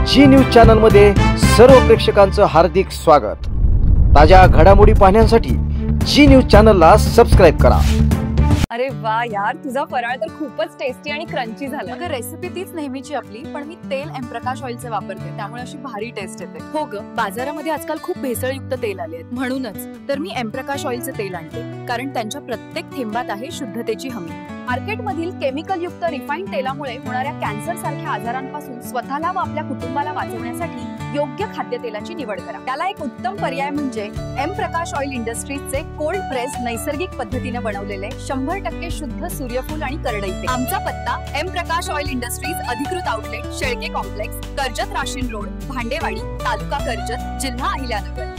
जी news channel मध्ये सर्व प्रेक्षकांचं हार्दिक स्वागत। ताज्या घडामोडी पाहण्यासाठी जी न्यूज चॅनलला सबस्क्राइब करा। अरे वा यार, तुझा फराळ तर खूपच टेस्टी आणि क्रंची झाला। अगं रेसिपी तीच नेहमीची आपली, पण मी तेल एम प्रकाश ऑइलचे वापरते, त्यामुळे अशी भारी टेस्ट येते। हो ग, बाजारामध्ये आजकाल खूप भेसळयुक्त तेल आले आहेत, म्हणूनच तर मी एम प्रकाश ऑइलचे तेल आणते, कारण त्यांच्या प्रत्येक थेंबात आहे शुद्धतेची हमी। मार्केटमधील केमिकल युक्त रिफाइंड तेलामुळे होणाऱ्या कॅन्सर सारख्या आजारांपासून स्वतःला व आपल्या कुटुंबाला वाचवण्यासाठी योग्य खाद्यतेलाची निवड करा। त्याला एक उत्तम पर्याय म्हणजे M Prakash oil इंडस्ट्रीजचे cold press नैसर्गिक पद्धतीने बनवलेले 100% शुद्ध सूर्यफूल आणि करडई तेल। आमचा पत्ता एम प्रकाश ऑइल इंडस्ट्रीज अधिकृत outlet, Shelke complex, Karjat Rashin road, Bhandewadi, taluka Karjat, जिल्हा अहिल्यानगर।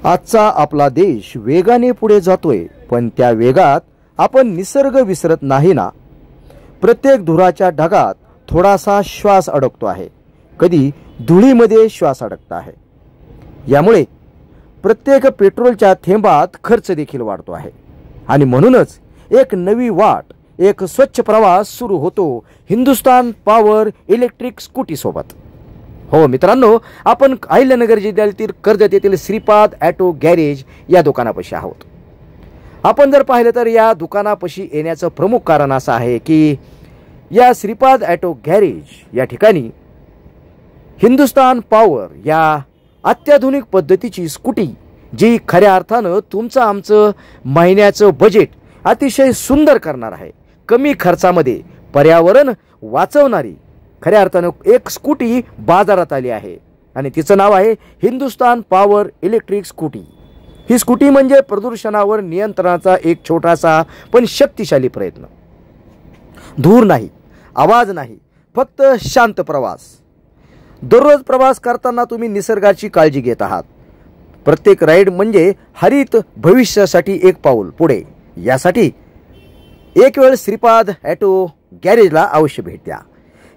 आजचा आपला देश वेगाने पुढे जातोय, पण त्या वेगात आपण निसर्ग विसरत नाही ना। प्रत्येक धुराच्या ढगात थोडासा श्वास अडकतो आहे, कधी धुळीमध्ये श्वास अडकत आहे। यामुळे प्रत्येक पेट्रोलच्या थेंबात खर्च देखील वाढतो आहे, आणि म्हणूनच एक नवी वाट, एक स्वच्छ प्रवास सुरू होतो हिंदुस्तान पॉवर इलेक्ट्रिक स्कूटी सोबत। हो मित्रांनो, आपण अहिल्यानगर जिल्ह्यातील कर्जत येथील श्रीपाद ऑटो गॅरेज या दुकानापाशी आहोत। आपण जर पाहिलं तर या दुकानापाशी येण्याचं प्रमुख कारण असं आहे की या श्रीपाद ऑटो गॅरेज या ठिकाणी हिंदुस्तान पॉवर या अत्याधुनिक पद्धतीची स्कूटी, जी खऱ्या अर्थानं तुमचं आमचं महिन्याचं बजेट अतिशय सुंदर करणार आहे, कमी खर्चामध्ये पर्यावरण वाचवणारी खऱ्या अर्थानं एक स्कूटी बाजारात आली आहे, आणि तिचं नाव आहे हिंदुस्तान पॉवर इलेक्ट्रिक स्कूटी। ही स्कूटी म्हणजे प्रदूषणावर नियंत्रणाचा एक छोटासा पण शक्तिशाली प्रयत्न। धूर नाही, आवाज नाही, फक्त शांत प्रवास। दररोज प्रवास करताना तुम्ही निसर्गाची काळजी घेत आहात। प्रत्येक राईड म्हणजे हरित भविष्यासाठी एक पाऊल पुढे। यासाठी एक वेळ श्रीपाद ऑटो गॅरेजला अवश्य भेट द्या।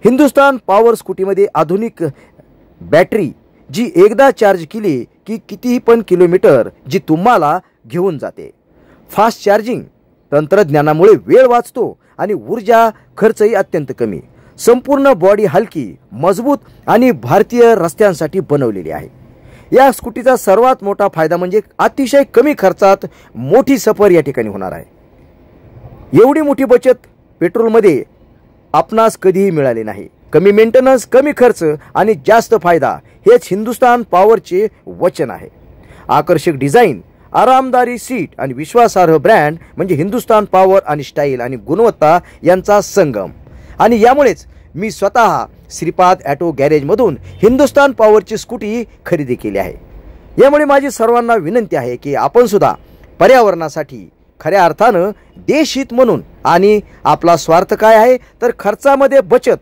हिंदुस्तान पॉवर स्कूटीमध्ये आधुनिक बॅटरी, जी एकदा चार्ज केली की कितीही पण किलोमीटर जी तुम्हाला घेऊन जाते। फास्ट चार्जिंग तंत्रज्ञानामुळे वेळ वाचतो आणि ऊर्जा खर्चही अत्यंत कमी। संपूर्ण बॉडी हलकी, मजबूत आणि भारतीय रस्त्यांसाठी बनवलेली आहे। या स्कूटीचा सर्वात मोठा फायदा म्हणजे अतिशय कमी खर्चात मोठी सफर या ठिकाणी होणार आहे। एवढी मोठी बचत पेट्रोलमध्ये आपणास कधीही मिळाले नाही। कमी मेंटेनन्स, कमी खर्च आणि जास्त फायदा, हेच हिंदुस्तान पॉवरचे वचन आहे। आकर्षक डिझाईन, आरामदारी सीट आणि विश्वासार्ह ब्रँड म्हणजे हिंदुस्तान पॉवर आणि स्टाईल आणि गुणवत्ता यांचा संगम। आणि यामुळेच मी स्वतः श्रीपाद ऑटो गॅरेजमधून हिंदुस्तान पॉवरची स्कूटी खरेदी केली आहे। यामुळे माझी सर्वांना विनंती आहे की आपण सुद्धा पर्यावरणासाठी खऱ्या अर्थानं देशहित म्हणून, आणि आपला स्वार्थ काय आहे तर खर्चामध्ये बचत,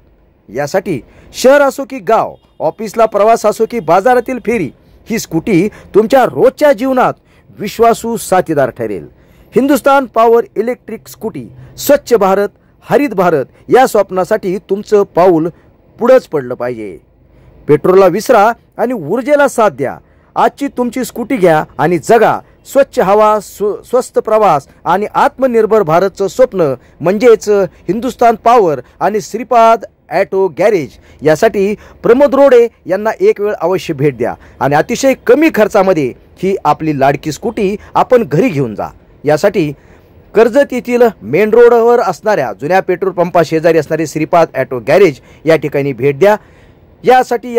यासाठी शहर असो की गाव, ऑफिसला प्रवास असो की बाजारातील फेरी, ही स्कूटी तुमच्या रोजच्या जीवनात विश्वासू साथीदार ठरेल। हिंदुस्तान पॉवर इलेक्ट्रिक स्कूटी, स्वच्छ भारत, हरित भारत या स्वप्नासाठी तुमचं पाऊल पुढंच पडलं पाहिजे। पेट्रोलला विसरा आणि ऊर्जेला साथ द्या। आजची तुमची स्कूटी घ्या आणि जगा स्वच्छ हवा, स्वस्त प्रवास आणि आत्मनिर्भर भारतचं स्वप्न, म्हणजेच हिंदुस्तान पॉवर आणि श्रीपाद ऑटो गॅरेज। यासाठी प्रमोद रोडे यांना एक वेळ अवश्य भेट द्या आणि अतिशय कमी खर्चामध्ये ही आपली लाडकी स्कूटी आपण घरी घेऊन जा। यासाठी कर्जत येथील मेन रोडवर असणाऱ्या जुन्या पेट्रोल पंपा शेजारी असणारे श्रीपाद ऑटो गॅरेज या ठिकाणी भेट द्या। यासाठी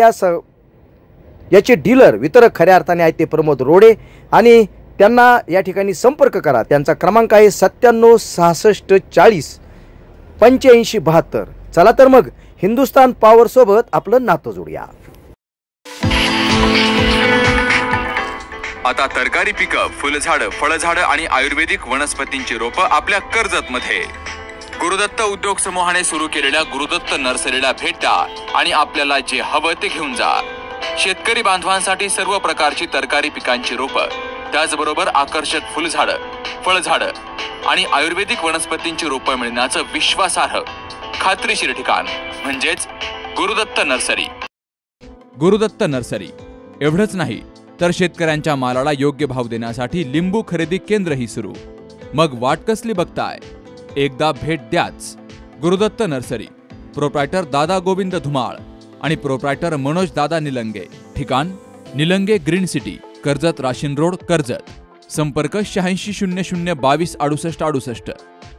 याचे डीलर, वितरक खऱ्या अर्थाने आहेत ते प्रमोद रोडे, आणि त्यांना या ठिकाणी संपर्क करा। त्यांचा क्रमांक आहे 97 66 40 85 72। चला तर मग हिंदुस्तान पॉवर सोबत आपलं नातं जोडूया। आता तरकारी पिकं, फुलझाडं, फळझाडं आणि आयुर्वेदिक वनस्पतींची रोपं आपल्या कर्जत मध्ये गुरुदत्त उद्योग समूहाने सुरू केलेल्या गुरुदत्त नर्सरीला भेट द्या आणि आपल्याला जे हवं ते घेऊन जा। शेतकरी बांधवांसाठी सर्व प्रकारची तरकारी पिकांची रोपं, त्याचबरोबर आकर्षक फुलझाडं, फळझाडं आणि आयुर्वेदिक वनस्पतींची रोपं मिळण्याचं विश्वासार्ह, खात्रीशीर ठिकाण म्हणजेच गुरुदत्त नर्सरी। गुरुदत्त नर्सरी एवढंच नाही तर शेतकऱ्यांच्या मालाला योग्य भाव देण्यासाठी लिंबू खरेदी केंद्रही सुरू। मग वाट कसली बघताय, एकदा भेट द्याच। गुरुदत्त नर्सरी, प्रोप्रायटर दादा गोविंद धुमाळ आणि प्रोप्रायटर मनोज दादा निलंगे. ठिकाण Nilange green city, Karjat Rashin road, Karjat. संपर्क 8600226868,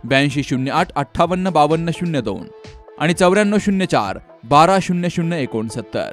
8208585202 आणि 9404 120069.